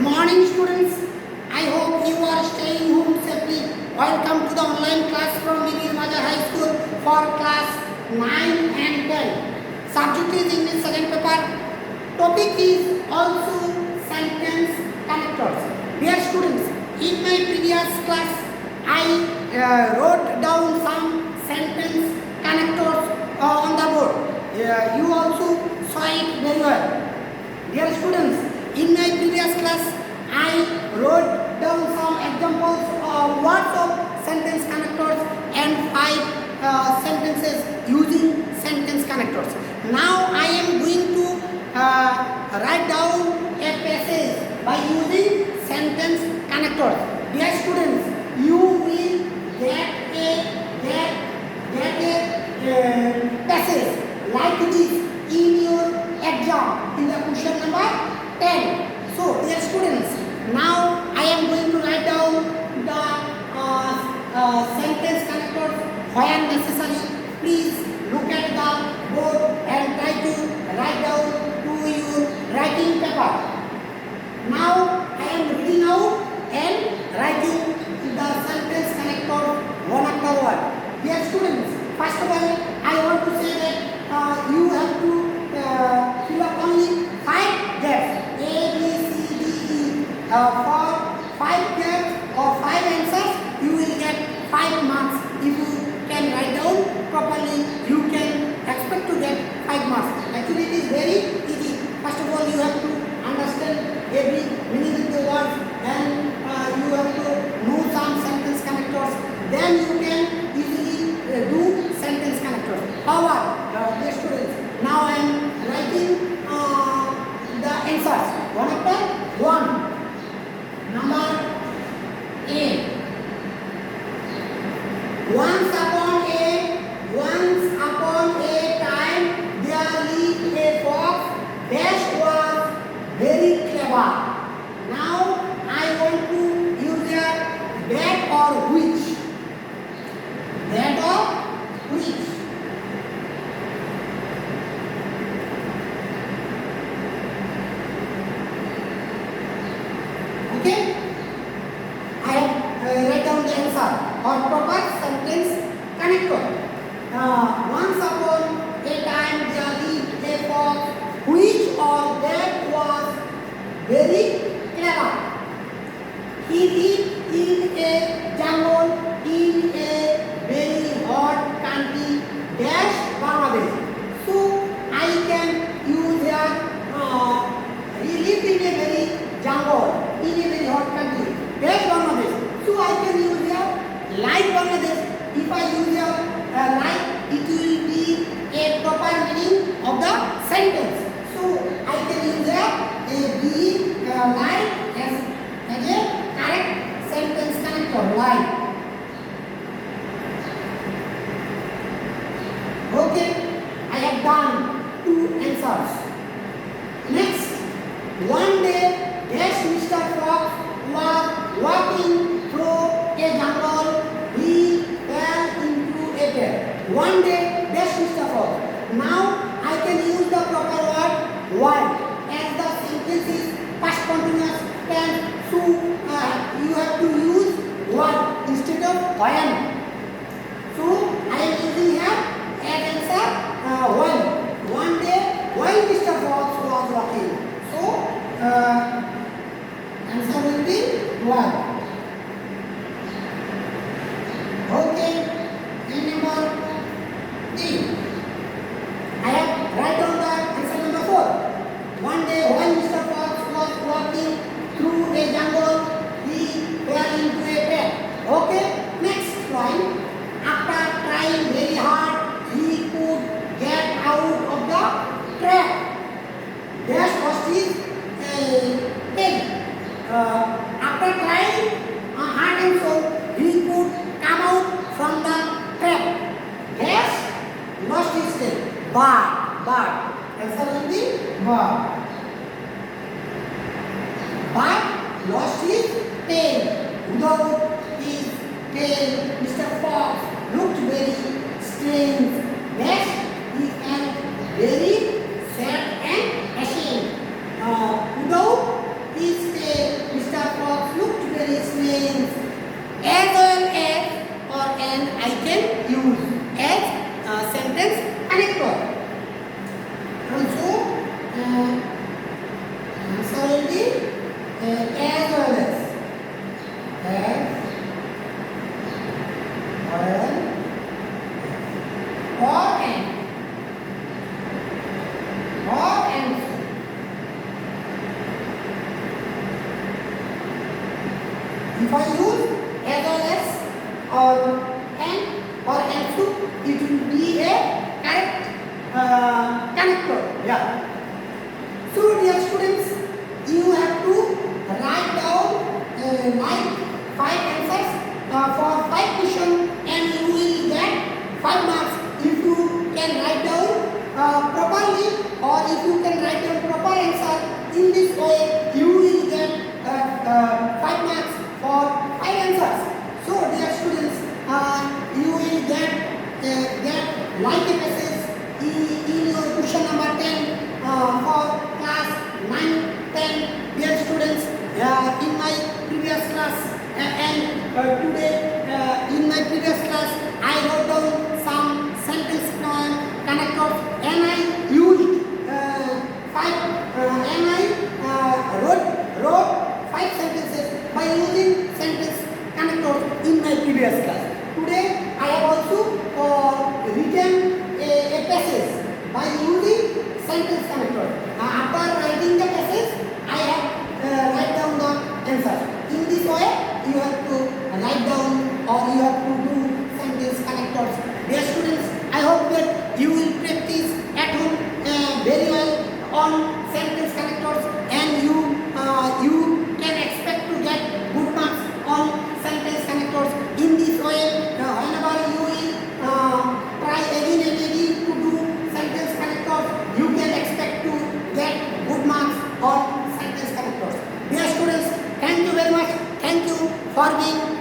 morning, students. I hope you are staying home safely. Welcome to the online class from Major High School for class 9 and 10. Subject is English second paper. Topic is also sentence connectors. Dear students, in my previous class, I wrote down some sentence connectors on the board. You also saw it very well. Dear students, in my previous class, I wrote down some examples of words of sentence connectors and 5 sentences using sentence connectors. Now I am going to write down a passage by using sentence connectors. Dear students, you will get a passage like this in your exam in the question number 10. So, dear students, now I am going to write down the sentence connectors where necessary. Please look at the board and try to write down to your writing paper. Now I am reading out and writing the sentence connector one after one. Dear students, first of all, I want to say that you have to fill up only 5 gaps. A, B, C, D, E. For 5 gaps or 5 answers, you will get 5 marks. If you can write down properly, you can expect to get 5 marks. Actually, it is very easy. First of all, you have to understand every meaning of the word, and you have to know some sentence connectors. Then you can easily do sentence connectors. However, dear students, now I am writing the answers one after one. Number A. Once upon a time, there lived a fox that was very clever. Now I want to use that or which. That or which. Okay? I have write down the answer or proper sentence connector. Once upon a time there lived a fox which or that was very clever. He lived in a jungle in a very hot country dash Bangladesh. So I can use here he lived in a very jungle in a very hot country dash Bangladesh. So I can use here like Bangladesh. If I use here like, it will be a proper meaning of the sentence. So I can use here be like as a correct sentence connector, like. Okay, I have done 2 answers. Next, one day, Mr. Fox was walking through a jungle. He fell into a pit. One day, Mr. Fox. Now I can use the proper word while, as the sentence is past continuous tense. So you have to use what instead of when. So I am using here as answer when. One day while Mr. Fox was walking. So answer will be when. Okay. And number 3. I have write down the answer number 4. One day while Mr. Fox was walking through a jungle, he fell into a pit. Okay, next line. After trying very hard, he could get out of the trap. Dash was his pig. After trying hard and soul, he could come out from the trap. Dash lost his tail. But answer will be but. But lost his tail. Without his tail, Mr. Fox looked very strange. Next, he felt very sad and ashamed. Without his tail, can use as sentence connector. Also, answer will be as well as or and if I use as well as or and or and it will be a correct connector. Yeah. So dear students, you have to write down like 5 answers for 5 questions, and you will get 5 marks if you can write down properly, or if you can write down proper answer. In this way, you will get 5 marks for 5 answers. So dear students, you will get like a message in your question number 10 for class 9, 10. Dear students, in my previous class and today in my previous class, I wrote down some sentence connectors, and I used wrote 5 sentences by using sentence connectors in my previous class. Today I have also written a passage by using sentence connector. After writing the passage, I have write down the answer. In this way, you have to write down or you have to do sentence connectors. Dear students, I hope that you will practice at home very well on sentence connectors, and you can expect to get good marks on sentence connectors. In this way, whenever you will try again and again to do sentence connectors, you can expect to get good marks on sentence connectors. Dear students, thank you very much. Thank you for being